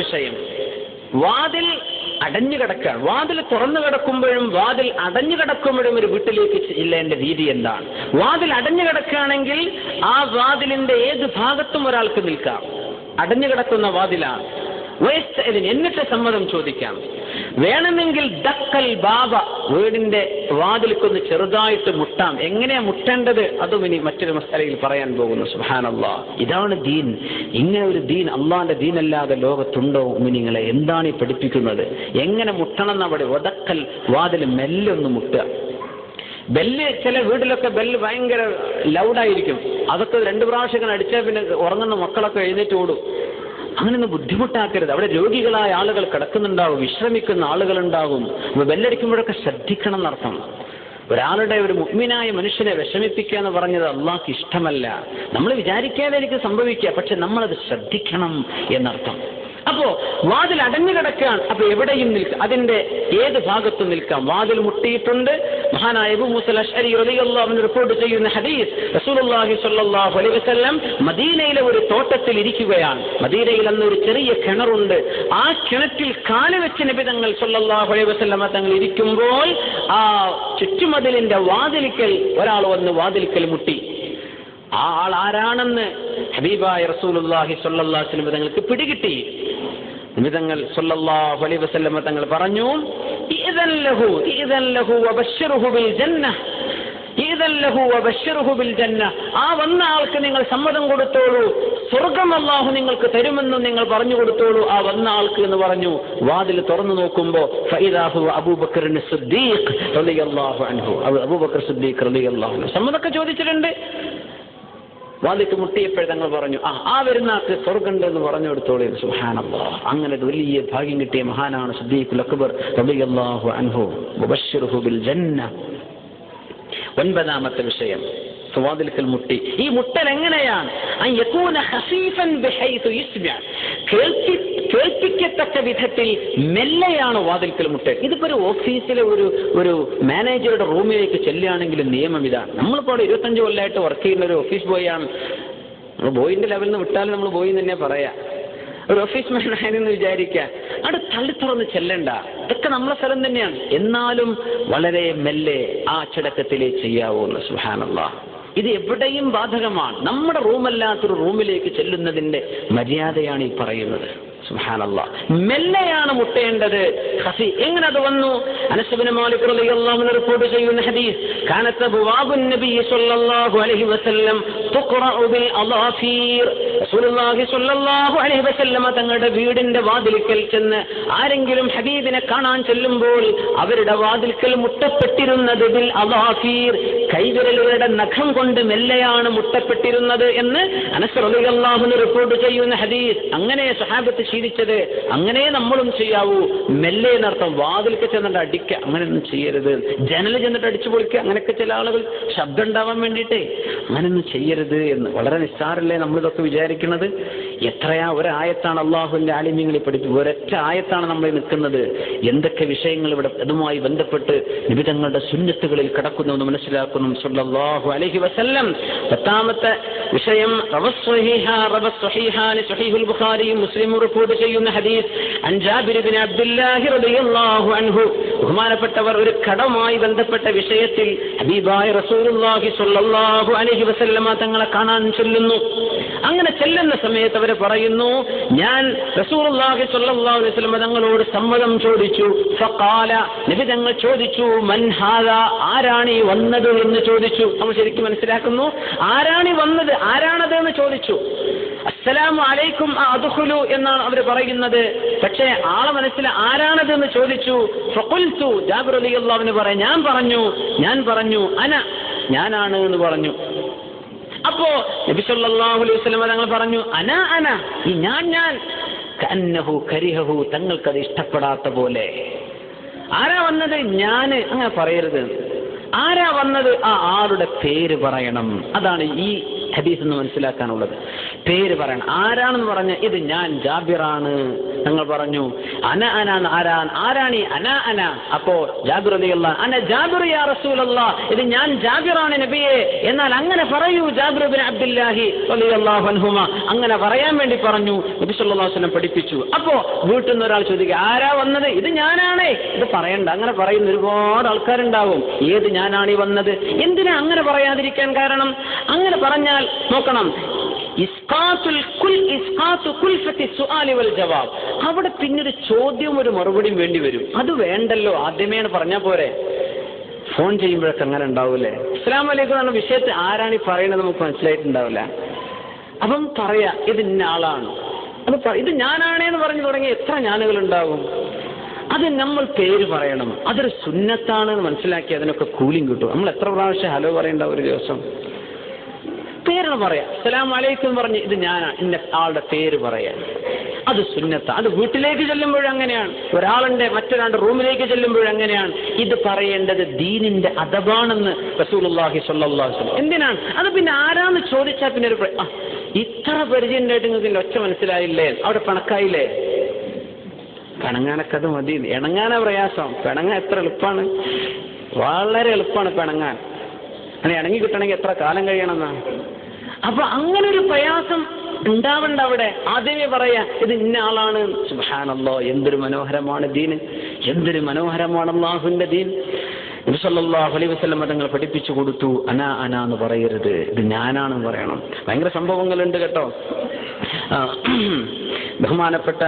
വിഷയം, വാതിൽ അടഞ്ഞു കിടക്കാൻ, വാതിൽ തുറന്നു കിടക്കുമ്പോഴും വാതിൽ അടഞ്ഞു കിടക്കുമ്പോഴും ഒരു വീട്ടിലേക്ക് ചെല്ലേണ്ട രീതി എന്താണ്? വാതിൽ അടഞ്ഞു കിടക്കുകയാണെങ്കിൽ ആ വാതിലിന്റെ ഏത് ഭാഗത്തും ഒരാൾക്ക് നിൽക്കാം. അടഞ്ഞു കിടക്കുന്ന വാതിലാണ്. എന്നിട്ട് സമ്മതം ചോദിക്കാം. വേണമെങ്കിൽ ദക്കൽ ബാബ, വീടിന്റെ വാതിൽക്കൊന്ന് ചെറുതായിട്ട് മുട്ടാം. എങ്ങനെയാ മുട്ടേണ്ടത് അതും ഇനി മറ്റൊരു മസലയിൽ പറയാൻ പോകുന്നു. സുബ്ഹാനല്ലാഹ്, ഇതാണ് ദീൻ. ഇങ്ങനെ ഒരു ദീൻ, അള്ളാന്റെ ദീനല്ലാതെ ലോകത്തുണ്ടോ? മുഅ്മിനീങ്ങളെ, എന്താണ് ഈ പഠിപ്പിക്കുന്നത്? എങ്ങനെ മുട്ടണം എന്നവിടെ. വദക്കൽ, വാതിൽ മെല്ലെ ഒന്ന് മുട്ടുക. ബെല്ല്, ചില വീട്ടിലൊക്കെ ബെല്ല് ഭയങ്കര ലൗഡായിരിക്കും. അതൊക്കെ 2 പ്രാവശ്യം അടിച്ചാൽ പിന്നെ ഉറങ്ങുന്ന മക്കളൊക്കെ എഴുന്നേറ്റ് ഓടും. അങ്ങനെയൊന്നും ബുദ്ധിമുട്ടാക്കരുത്. അവിടെ രോഗികളായ ആളുകൾ കിടക്കുന്നുണ്ടാവും, വിശ്രമിക്കുന്ന ആളുകളുണ്ടാകും. ബെല്ലടിക്കുമ്പോഴൊക്കെ ശ്രദ്ധിക്കണം എന്നർത്ഥം. ഒരാളുടെ, ഒരു മുഅ്മിനായ മനുഷ്യനെ വിഷമിപ്പിക്കുക എന്ന് പറഞ്ഞത് അള്ളാഹ്ക്ക് ഇഷ്ടമല്ല. നമ്മൾ വിചാരിക്കാതെ എനിക്ക് സംഭവിക്കുക, പക്ഷെ നമ്മളത് ശ്രദ്ധിക്കണം എന്നർത്ഥം. അപ്പോ വാതിൽ അടഞ്ഞു കിടക്കാൻ, അപ്പൊ എവിടെയും നിൽക്കാം, അതിന്റെ ഏത് ഭാഗത്തും നിൽക്കാം. വാതിൽ മുട്ടിയിട്ടുണ്ട്. മഹാനായ അബൂ മൂസ അശ്അരി റളിയല്ലാഹു അൻഹു റിപ്പോർട്ട് ചെയ്യുന്ന ഹദീസ്, റസൂലുള്ളാഹി സ്വല്ലല്ലാഹു അലൈഹി വസല്ലം മദീനയിലെ ഒരു തോട്ടത്തിൽ ഇരിക്കുകയാണ്. മദീനയിൽ അന്ന് ഒരു ചെറിയ കിണറുണ്ട്. ആ കിണറ്റിൽ കാല് വെച്ച് നബി തങ്ങൾ സ്വല്ലല്ലാഹു അലൈഹി വസല്ലം തങ്ങൾ ഇരിക്കുമ്പോൾ ആ ചുറ്റുമതിലിന്റെ വാതിൽക്കൽ ഒരാൾ വന്ന് വാതിൽക്കൽ മുട്ടി. ആ ആൾ ആരാണെന്ന് ഹബീബായ റസൂലുള്ളാഹി സ്വല്ലല്ലാഹു അലൈഹി വസല്ലം തങ്ങൾക്ക് പിടികിട്ടി. നബിതങ്ങൾ സ്വല്ലല്ലാഹു അലൈഹി വസല്ലം തങ്ങൾ പറഞ്ഞു, ഇദൻ ലഹു വബശ്ശിറുഹു ബിൽ ജന്ന, ആ വന്ന ആൾക്ക് നിങ്ങൾ സമ്മതം കൊടുത്തോളൂ, സ്വർഗം അല്ലാഹു നിങ്ങൾക്ക് തരുമെന്ന് നിങ്ങൾ പറഞ്ഞു കൊടുത്തോളൂ ആ വന്ന ആൾക്ക് എന്ന് പറഞ്ഞു. വാതിൽ തുറന്നു നോക്കുമ്പോ ഫഇദാ ഹുവ അബൂബക്കർ സിദ്ദീഖ് റളിയല്ലാഹു അൻഹു, അബൂബക്കർ സിദ്ദീഖ് റളിയല്ലാഹു അൻഹു. സമ്മതമൊക്കെ ചോദിച്ചിട്ടുണ്ട്. വാതിക്ക് മുട്ടിയപ്പോഴേ തങ്ങൾ പറഞ്ഞു, ആ വരുന്ന ആൾക്ക് സ്വർഗ്ഗമുണ്ട് എന്ന് പറഞ്ഞു കൊടുത്തോളൂ. സുബ്ഹാനല്ലാഹ്, അങ്ങനെ വലിയ ഭാഗ്യം കിട്ടിയ മഹാനാണ് സിദ്ദീഖുൽ അക്ബർ റളിയല്ലാഹു അൻഹു. വബശ്ശിറുഹു ബിൽ ജന്ന. 9ാമത്തെ വിഷയം, വാതിൽക്കൽ മുട്ടി. ഈ മുട്ടൽ എങ്ങനെയാണ്? കേൾപ്പിക്കത്തക്ക വിധത്തിൽ മെല്ലെയാണ് വാതിൽക്കൽ മുട്ടൽ. ഇതിപ്പോ ഒരു ഓഫീസിലെ ഒരു മാനേജറുടെ റൂമിലേക്ക് ചെല്ലുകയാണെങ്കിൽ നിയമം ഇതാണ്. നമ്മളിപ്പോൾ 25 കൊല്ലമായിട്ട് വർക്ക് ചെയ്യുന്ന ഒരു ഓഫീസ് ബോയാണ്. നമ്മൾ ബോയിന്റെ ലെവലിൽ നിന്ന് വിട്ടാലും നമ്മൾ ബോയി തന്നെ പറയാ. ഒരു ഓഫീസ് മാനായെന്ന് വിചാരിക്കുക, അവിടെ തള്ളി തുറന്ന് ചെല്ലണ്ട. ഇതൊക്കെ നമ്മളെ സ്ഥലം തന്നെയാണ്. എന്നാലും വളരെ മെല്ലെ ആ അച്ചടക്കത്തിലേ ചെയ്യാവൂന്ന്. സുബ്ഹാനല്ലാഹ്, ഇത് എവിടെയും ബാധകമാണ്. നമ്മുടെ റൂമല്ലാത്തൊരു റൂമിലേക്ക് ചെല്ലുന്നതിന്റെ മര്യാദയാണ് ഈ പറയുന്നത്. സുബ്ഹാനല്ലാഹ്, മെല്ലെയാണ് മുട്ടേണ്ടത്. എങ്ങനെ അത് വന്നു? അനസ് ഇബ്നു മാലിക് റളിയല്ലാഹു അൻഹു റിപ്പോർട്ട് ചെയ്യുന്ന ഹദീസ്, കാനത്ത് അബ്വാബുൻ നബി സ്വല്ലല്ലാഹു അലൈഹി വസല്ലം തുഖറഉ ബിൽ അളാഫീർ. റസൂലുള്ളാഹി സ്വല്ലല്ലാഹു അലൈഹി വസല്ലം തങ്ങളുടെ വീടിന്റെ വാതിൽക്കൽ ചെന്ന് ആരെങ്കിലും ഹബീബിനെ കാണാൻ ചെല്ലുമ്പോൾ അവരുടെ വാതിൽക്കൽ മുട്ടപ്പെട്ടിരുന്നത് ബിൽ അളാഫീർ, കൈവിരലുകളുടെ നഖം കൊണ്ട് മെല്ലെയാണ് മുട്ടപ്പെട്ടിരുന്നത് എന്ന് അനസ് റളിയല്ലാഹു അൻഹു റിപ്പോർട്ട് ചെയ്യുന്ന ഹദീസ്. അങ്ങനെ സ്വഹാബത്ത് ശീലിച്ചത്, അങ്ങനെ നമ്മളും ചെയ്യാവൂ. മെല്ലെ എന്നർത്ഥം. വാതിൽക്ക് ചെന്നിട്ട് അടിക്കുക, അങ്ങനെയൊന്നും ചെയ്യരുത്. ജനൽ ചെന്നിട്ട് അടിച്ചു പൊളിക്കുക, അങ്ങനെയൊക്കെ ചില ആളുകൾ ശബ്ദം ഉണ്ടാവാൻ വേണ്ടിയിട്ടേ അങ്ങനെയൊന്നും ചെയ്യരുത് എന്ന്. വളരെ നിസ്സാരല്ലേ നമ്മളിതൊക്കെ വിചാരിക്കുന്നത്. എത്രയാ ഒരായത്താണ് അള്ളാഹുവിന്റെ ആലിമ്യങ്ങളിൽ പഠിപ്പിച്ചത്. ഒരൊറ്റ ആയത്താണ് നമ്മൾ നിൽക്കുന്നത്. എന്തൊക്കെ വിഷയങ്ങൾ ഇവിടെ അതുമായി ബന്ധപ്പെട്ട് നിബിധങ്ങളുടെ സുന്നത്തുകളിൽ കിടക്കുന്നു മനസ്സിലാക്കുന്നു സ്വല്ലല്ലാഹു അലൈഹി വസല്ലം. 10ാമത്തെ വിഷയം, സ്വഹീഹുൽ ബുഖാരിയും മുസ്ലിമും റിപ്പോർട്ട് ചെയ്യുന്ന ഹദീസ്, അൻ ജാബിർ ഇബ്നു അബ്ദുല്ലാഹി റളിയല്ലാഹു അൻഹു, ബഹുമാനപ്പെട്ടവർ ഒരു കടവുമായി ബന്ധപ്പെട്ട വിഷയത്തിൽ ഹബീബായ റസൂലുള്ളാഹി സ്വല്ലല്ലാഹു അലൈഹി വസല്ലമ തങ്ങളെ കാണാൻ ചെല്ലുന്നു. അങ്ങനെ ചെല്ലുന്ന സമയത്ത് അവർ പറയുന്നു, ഞാൻ റസൂലുള്ളാഹി സ്വല്ലല്ലാഹു അലൈഹി വസല്ലമ തങ്ങളോട് സമ്മതം ചോദിച്ചു. ഫഖാല, നബി തങ്ങൾ ചോദിച്ചു, മൻ ഹാദാ, ആരാണ് ഈ വന്നത് എന്ന് ചോദിച്ചു. നമ്മൾ ശരിക്കും മനസ്സിലാക്കുന്നു, ആരാണ് ഈ വന്നത്, ആരാണത് എന്ന് ചോദിച്ചു. അസ്സലാമു അലൈക്കും അദ്ഖുലു എന്നാണ് അവർ പറയുന്നത്. പക്ഷേ ആളെ മനസ്സിൽ ആരാണത് എന്ന് ചോദിച്ചു. ഫഖുൽതു, ജാബിർ റളിയല്ലാഹു അൻഹു പറയാം, ഞാൻ പറഞ്ഞു ഞാനാണ് എന്ന് പറഞ്ഞു. അപ്പോ നബി സല്ലല്ലാഹു അലൈഹി വസല്ലം തങ്ങൾ പറഞ്ഞു, അന ഈ ഞാൻ കഅന്നഹു കരിഹഹു, തങ്ങൾക്കത് ഇഷ്ടപ്പെടാത്ത പോലെ. ആരാ വന്നത്? ഞാന്, അങ്ങനെ പറയരുത്. ആരാ വന്നത്? ആ ആളുടെ പേര് പറയണം. അതാണ് ഈ ഹദീസ് എന്ന് മനസ്സിലാക്കാനുള്ളത്. പേര് പറയണം. ആരാണെന്ന് പറഞ്ഞ ഇത് ഞാൻ ജാബിറാണ്. ഞങ്ങൾ പറഞ്ഞു അന അനാണ്. ആരാണ് ഈ അന അന? അപ്പോ ജാബിർ റളിയല്ലാഹു അന ജാബിർ യാ റസൂലല്ലാഹ്, ഇത് ഞാൻ ജാബിറാണ് നബിയെ. എന്നാൽ അങ്ങനെ പറയൂ ജാബിർ ഇബ്നു അബ്ദുല്ലാഹി റളിയല്ലാഹു അൻഹുമാ, അങ്ങനെ പറയാൻ വേണ്ടി പറഞ്ഞു. നബി സല്ലല്ലാഹു അലൈഹി വസല്ലം പഠിപ്പിച്ചു. അപ്പോ വീട്ടിൽ നിന്ന് ഒരാൾ ചോദിക്കുക ആരാ വന്നത്? ഇത് ഞാനാണേ. ഇത് പറയണ്ട. അങ്ങനെ പറയുന്ന ഒരുപാട് ആൾക്കാരുണ്ടാവും. ഏത് ഞാനാണ് ഈ വന്നത്? എന്തിനാ അങ്ങനെ പറയാതിരിക്കാൻ കാരണം? അങ്ങനെ പറഞ്ഞാൽ നോക്കണം, അവിടെ പിന്നൊരു ചോദ്യവും ഒരു മറുപടിയും വേണ്ടി വരും. അത് വേണ്ടല്ലോ, ആദ്യമേ പറഞ്ഞാൽ പോരെ. ഫോൺ ചെയ്യുമ്പോഴൊക്കെ അങ്ങനെ ഉണ്ടാവൂലേ? അസ്സലാമു അലൈക്കും എന്ന വിഷയത്തിൽ ആരാണ് ഈ പറയുന്നത് നമുക്ക് മനസ്സിലായിട്ടുണ്ടാവില്ല. അപ്പം പറയാ ഇത് ഇന്ന ആളാണ്, അത് ഇത് ഞാനാണേന്ന് പറഞ്ഞു തുടങ്ങി എത്ര ഞാനുകൾ ഉണ്ടാവും. അത് നമ്മൾ പേര് പറയണം. അതൊരു സുന്നത്താണെന്ന് മനസ്സിലാക്കി അതിനൊക്കെ കൂലിയും കിട്ടും. നമ്മൾ എത്ര പ്രാവശ്യം ഹലോ പറയേണ്ട ഒരു ദിവസം? പേരാണ് പറയാ. അസ്സലാമു അലൈക്കും പറഞ്ഞ് ഇത് ഞാനാണ്, ഇന്ന ആളുടെ പേര് പറയാൻ. അത് സുന്നത്ത. അത് വീട്ടിലേക്ക് ചെല്ലുമ്പോഴും അങ്ങനെയാണ്, ഒരാളുടെ മറ്റൊരാളുടെ റൂമിലേക്ക് ചെല്ലുമ്പോഴും അങ്ങനെയാണ്. ഇത് പറയേണ്ടത് ദീനിന്റെ അദബാണെന്ന് റസൂലുള്ളാഹി സ്വല്ലല്ലാഹു അലൈഹി വസല്ലം. എന്തിനാണ് അത്? പിന്നെ ആരാന്ന് ചോദിച്ചാൽ പിന്നെ ഒരു ഇത്ര പരിചയം ഉണ്ടായിട്ട് നിങ്ങൾക്ക് ഒച്ച മനസ്സിലായില്ലേ? അവിടെ പണക്കായില്ലേ? പിണങ്ങാനൊക്കെ അത് മതി. ഇണങ്ങാനാ പ്രയാസം. പിണങ്ങാൻ എത്ര എളുപ്പമാണ്, വളരെ എളുപ്പമാണ് പിണങ്ങാൻ. അങ്ങനെ ഇണങ്ങി കിട്ടണമെങ്കിൽ എത്ര കാലം കഴിയണമെന്നാ. അപ്പൊ അങ്ങനെ ഒരു പ്രയാസം ഉണ്ടാവണ്ട. അവിടെ ആദ്യമേ പറയാ ഇത് ഇന്ന ആളാണ്. സുബ്ഹാനല്ലാഹ്, എന്തൊരു മനോഹരമാണ് ദീൻ, എന്തൊരു മനോഹരമാണ് അല്ലാഹുവിന്റെ ദീൻ. നബി സല്ലല്ലാഹു അലൈഹി വസല്ലം തങ്ങൾ പഠിപ്പിച്ചു കൊടുത്തു, അന അന എന്ന് പറയരുത്, ഇത് ഞാനാണെന്ന് പറയണം. ഭയങ്കര സംഭവങ്ങളുണ്ട് കേട്ടോ. ബഹുമാനപ്പെട്ട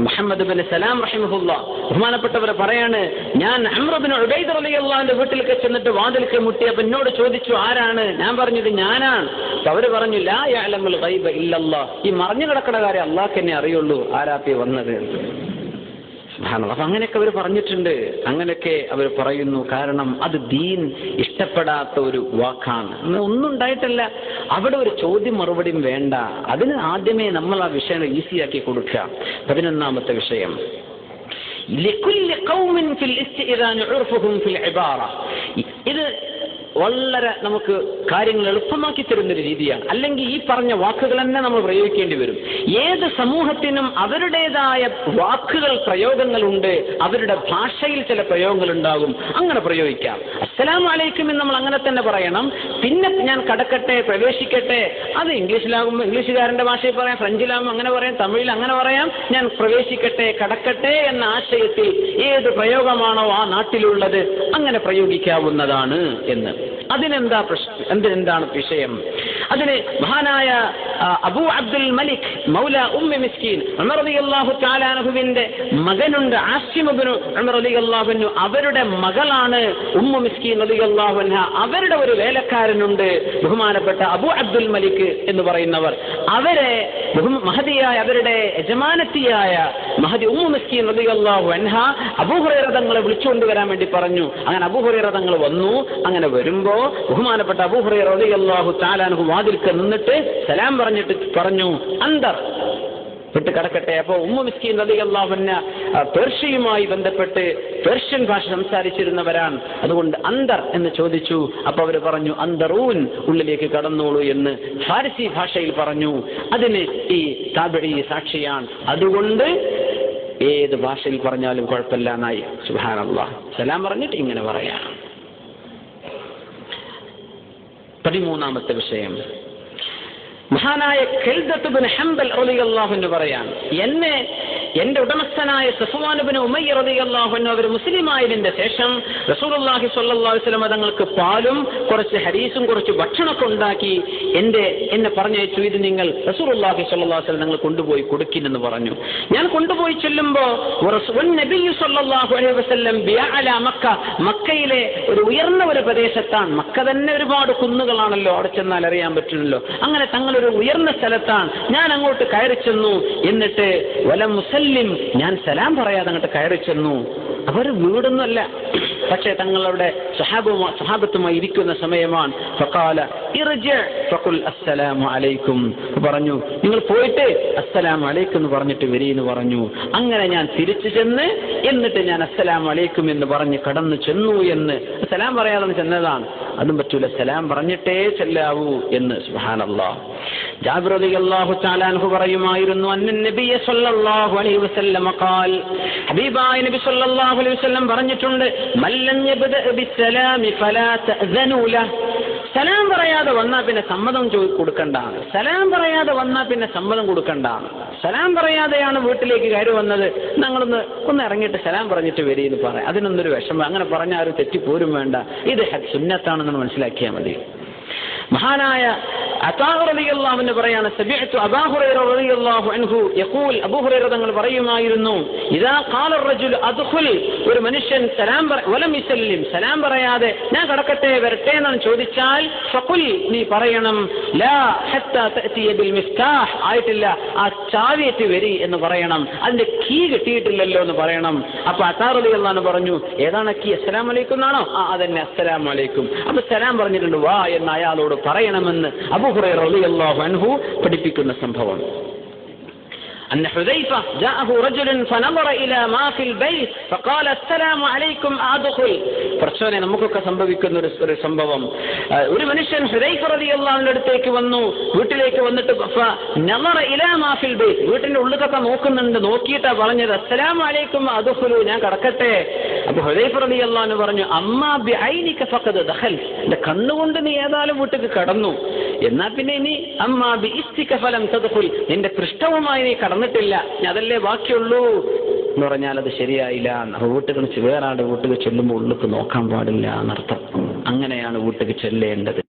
മുഹമ്മദ് ബിൻ സലാം റഹിമഹുല്ലാഹ് ബഹുമാനപ്പെട്ടവരെ പറയാണ്, ഞാൻ അംർ ഇബ്നു ഉബൈദ റളിയല്ലാഹുവിന്റെ വീട്ടിലേക്ക് ചെന്നിട്ട് വാതിൽക്ക് മുട്ടിയപ്പോൾ എന്നോട് ചോദിച്ചു ആരാണ്? ഞാൻ പറഞ്ഞത് ഞാനാണ്. അവര് പറഞ്ഞു ലാ യഅലമുൽ ഗൈബ ഇല്ലല്ലാഹ്, ഈ മറഞ്ഞു കിടക്കുന്ന കാര്യം അല്ലാഹുവിനെ തന്നെ അറിയുള്ളൂ ആരാപ്പി വന്നത്. അപ്പൊ അങ്ങനെയൊക്കെ അവർ പറഞ്ഞിട്ടുണ്ട്. അങ്ങനെയൊക്കെ അവർ പറയുന്നു. കാരണം അത് ദീൻ ഇഷ്ടപ്പെടാത്ത ഒരു വാക്കാണ്. ഒന്നും ഉണ്ടായിട്ടല്ല. അവിടെ ഒരു ചോദ്യം മറുപടിയും വേണ്ട. അതിന് ആദ്യമേ നമ്മൾ ആ വിഷയം ഈസിയാക്കി കൊടുക്കുക. 11ാമത്തെ വിഷയം, ഇത് വളരെ നമുക്ക് കാര്യങ്ങൾ എളുപ്പമാക്കി തരുന്നൊരു രീതിയാണ്. അല്ലെങ്കിൽ ഈ പറഞ്ഞ വാക്കുകൾ തന്നെ നമ്മൾ പ്രയോഗിക്കേണ്ടി വരും. ഏത് സമൂഹത്തിനും അവരുടേതായ വാക്കുകൾ, പ്രയോഗങ്ങളുണ്ട്. അവരുടെ ഭാഷയിൽ ചില പ്രയോഗങ്ങൾ ഉണ്ടാകും. അങ്ങനെ പ്രയോഗിക്കാം. അസ്സലാമു അലൈക്കും എന്ന് നമ്മൾ അങ്ങനെ തന്നെ പറയണം. പിന്നെ ഞാൻ കടക്കട്ടെ, പ്രവേശിക്കട്ടെ, അത് ഇംഗ്ലീഷിലാകുമ്പോൾ ഇംഗ്ലീഷുകാരന്റെ ഭാഷയിൽ പറയാം, ഫ്രഞ്ചിലാകുമ്പോൾ അങ്ങനെ പറയാം, തമിഴിൽ അങ്ങനെ പറയാം. ഞാൻ പ്രവേശിക്കട്ടെ, കടക്കട്ടെ എന്ന ആശയത്തിൽ ഏത് പ്രയോഗമാണോ ആ നാട്ടിലുള്ളത് അങ്ങനെ പ്രയോഗിക്കാവുന്നതാണ് എന്ന്. അതിനെന്താ പ്രശ്നം? എന്താണ് വിഷയം? അതിന് മഹാനായ അബൂ അബ്ദുൽ മലിക് മൗല ഉമ്മി മിസ്കീൻ ഉമർ റളിയല്ലാഹു തആല അൻഹുവിന്റെ മകനുണ്ട്, ആസിം ഇബ്നു ഉമർ റളിയല്ലാഹു അൻഹു. അവരുടെ മകളാണ് ഉമ്മു മിസ്കീൻ റളിയല്ലാഹു അൻഹ. അവരുടെ ഒരു വേലക്കാരനുണ്ട് ബഹുമാനപ്പെട്ട അബൂ അബ്ദുൽ മലിക് എന്ന് പറയുന്നവർ. അവരെ മഹദിയായ അവരുടെ യജമാനത്തിയായ മഹദി ഉമ്മു മിസ്കീൻ റളിയല്ലാഹു അൻഹ അബൂ ഹുറൈറ തങ്ങളെ വിളിച്ചുകൊണ്ടുവരാൻ വേണ്ടി പറഞ്ഞു. അങ്ങനെ അബൂ ഹുറൈറ തങ്ങൾ വന്നു. അങ്ങനെ വരുമ്പോ ബഹുമാനപ്പെട്ട അബൂ ഹുറൈറ റളിയല്ലാഹു തആല അൻഹു വാതിൽക്ക് നിന്നിട്ട് സലാം പറഞ്ഞിട്ട് പറഞ്ഞു, അന്തർ, വിട്ട് കടക്കട്ടെ. അപ്പൊ ഉമ്മു മിസ്കീൻ റളിയല്ലാഹു അൻഹ പേർഷ്യയുമായി ബന്ധപ്പെട്ട് പേർഷ്യൻ ഭാഷ സംസാരിച്ചിരുന്നവരാണ്. അതുകൊണ്ട് അന്തർ എന്ന് ചോദിച്ചു. അപ്പൊ അവർ പറഞ്ഞു അന്തറൂൻ, ഉള്ളിലേക്ക് കടന്നോളൂ എന്ന് ഫാരിസി ഭാഷയിൽ പറഞ്ഞു. അതിന് ഈ താബിഈ സാക്ഷിയാണ്. അതുകൊണ്ട് ഏത് ഭാഷയിൽ പറഞ്ഞാലും കുഴപ്പമില്ല എന്നായി. സുബ്ഹാനല്ലാഹ്. സലാം പറഞ്ഞിട്ട് ഇങ്ങനെ പറയാം. 13ാമത്തെ വിഷയം, മഹാനായ ഖൽദത്ത് ബിൻ ഹംബൽ റളിയല്ലാഹു അൻഹു പറയാൻ, എന്റെ ഉടമസ്ഥനായ സഫ്വാൻ ഇബ്നു ഉമയ്യ റളിയല്ലാഹു അൻഹു അവർ മുസ്ലിമായതിന്റെ ശേഷം റസൂലുള്ളാഹി സ്വല്ലല്ലാഹു അലൈഹി വസല്ലം തങ്ങൾക്ക് പാലും കുറച്ച് ഹദീസും കുറച്ച് ഭക്ഷണമൊക്കെ ഉണ്ടാക്കി എന്നെ പറഞ്ഞയച്ചു. ഇത് നിങ്ങൾ റസൂലുള്ളാഹി സ്വല്ലല്ലാഹു അലൈഹി വസല്ലം നിങ്ങൾ കൊണ്ടുപോയി കൊടുക്കിനെന്ന് പറഞ്ഞു. ഞാൻ കൊണ്ടുപോയി ചെല്ലുമ്പോൾ നബിയു സ്വല്ലല്ലാഹു അലൈഹി വസല്ലം ബിഅല മക്ക, മക്കയിലെ ഒരു ഉയർന്ന ഒരു പ്രദേശത്താണ്. മക്ക തന്നെ ഒരുപാട് കുന്നുകളാണല്ലോ, അവിടെ ചെന്നാൽ അറിയാൻ പറ്റുമല്ലോ. അങ്ങനെ തങ്ങളൊരു ഉയർന്ന സ്ഥലത്താണ്. ഞാൻ അങ്ങോട്ട് കയറി ചെന്നു. എന്നിട്ട് വലം മുസല്ലിം, ഞാൻ സലാം പറയാതെ അങ്ങോട്ട് കയറി ചെന്നു. അവർ വീടൊന്നുമല്ല, പക്ഷേ തങ്ങളുടെ സഹാബത്തുമായി ഇരിക്കുന്ന സമയമാണ്. ഫഖാല ഇർജി ഫഖുൽ അസ്സലാമു അലൈക്കും പറഞ്ഞു. നിങ്ങൾ പോയിട്ട് അസ്സലാമു അലൈക്കും എന്ന് പറഞ്ഞിട്ട് വരി എന്ന് പറഞ്ഞു. അങ്ങനെ ഞാൻ തിരിച്ചു ചെന്ന് എന്നിട്ട് ഞാൻ അസ്സലാമു അലൈക്കും എന്ന് പറഞ്ഞ് കടന്നു ചെന്നു എന്ന്. സലാം പറയാതെ ചെന്നതാണ്, അതും പറ്റൂല, സലാം പറഞ്ഞിട്ടേ ചെല്ലാവൂ എന്ന്. സുബ്ഹാനല്ലാഹ്. ജാബിർ റളിയല്ലാഹു തആല അൻഹു പറയുമായിരുന്നു, അന്നൻ നബിയ സല്ലല്ലാഹു അലൈഹി വസല്ലം ഖാൽ, ഹബീബായ നബി സല്ലല്ലാഹു അലൈഹി വസല്ലം പറഞ്ഞിട്ടുണ്ട്, മല്ലൻ യബ്ദഅ ബിസ്സലാമി ഫലാ തഅ്സനൂ ലഹു. സലാം പറയാതെ വന്നാൽ പിന്നെ സമ്മതം കൊടുക്കണ്ടാണ്. സലാം പറയാതെ വന്നാൽ പിന്നെ സമ്മതം കൊടുക്കണ്ടാണ്. സലാം പറയാതെയാണ് വീട്ടിലേക്ക് കയറി വന്നത്, ഞങ്ങളൊന്ന് ഇറങ്ങിയിട്ട് സലാം പറഞ്ഞിട്ട് വരി എന്ന് പറയാം. അതിനൊന്നൊരു വിഷമം. അങ്ങനെ പറഞ്ഞാൽ ആരും തെറ്റിപ്പോരും വേണ്ട. ഇത് സുന്നത്താണെന്ന് മനസ്സിലാക്കിയാൽ മതി. മഹാനായ അതാ റളിയല്ലാഹു അൻഹു പറയാണ്, സമിഅതു അബൂ ഹുറൈറ റളിയല്ലാഹു അൻഹു യഖൂൽ, അബൂ ഹുറൈറ തങ്ങൾ പറയുമായിരുന്നു, ഇദാ ഖാല അർറജുൽ അദ്ഖുൽ, ഒരു മനുഷ്യൻ സലാം വലം യുസല്ലിം, സലാം പറയാതെ ഞാൻ കടക്കട്ടെ വരട്ടെ എന്ന് ചോദിച്ചാൽ, ഫഖുൽ, നീ പറയണം, ലാ ഹത്താ തഅതിയ ബിൽ മിഫ്താഹ്, ആയിട്ടില്ല, ആ ചാവിയേറ്റ് വരി എന്ന് പറയണം, അതിന്റെ കീ കിട്ടിയിട്ടില്ലല്ലോ എന്ന് പറയണം. അപ്പൊ അതാ റളിയല്ലാഹു അൻഹു പറഞ്ഞു, ഏതാണ് കീ? അസ്സലാമു അലൈക്കും എന്നാണോ? അതന്നെ, അസ്സലാമു അലൈക്കും. അപ്പൊ സലാം പറഞ്ഞിട്ടുണ്ട്, വാ എന്ന് അയാളോട് പറയണമെന്ന് അബൂ ഹുറൈറ റളിയല്ലാഹു അൻഹു പഠിപ്പിക്കുന്ന സംഭവം. أن حذيفة جاءه رجل فنظر إلى ما في البيت فقال السلام عليكم أدخل. പ്രശ്നം നമുക്കൊക്കെ സംഭവിക്കുന്ന ഒരു സംഭവം. ഒരു മനുഷ്യൻ ഹുദൈഫ റളിയല്ലാഹു അൻഹുവിന്റെ അടുത്തേക്ക് വന്നു, വീട്ടിലേക്ക് വന്നിട്ട് നളറ ഇലാ മാ ഫിൽ ബൈത്ത്, വീട്ടിന്റെ ഉള്ളിലൊക്കെ നോക്കുന്നുണ്ട്, നോക്കിയിട്ടാ പറഞ്ഞത് അസ്സലാമു അലൈക്കും അദ്ഖുലു, ഞാൻ കടക്കട്ടെ. അപ്പൊ ഹുദൈഫ റളിയല്ലാഹു അൻഹു പറഞ്ഞു, അമ്മാ ബിഐനിക ഫഖദ് ദഖൽ, എന്റെ കണ്ണുകൊണ്ട് നീ ഏതായാലും വീട്ടിലേക്ക് കടന്നു, എന്നാ പിന്നെ ഇനി അമ്മാ ബിഇസ്തിക ഫലം തദ്ഖുൽ, നിന്റെ പൃഷ്ഠവുമായി നീ കടന്നിട്ടില്ല, അതല്ലേ ബാക്കിയുള്ളൂ എന്ന് പറഞ്ഞാൽ അത് ശരിയായില്ല. വീട്ടിൽ വേറെ ആളുടെ വീട്ടിൽ ചെല്ലുമ്പോൾ ഉള്ളിക്ക് നോക്കാൻ പാടില്ല എന്നർത്ഥം. അങ്ങനെയാണ് വീട്ടിൽ ചെല്ലേണ്ടത്.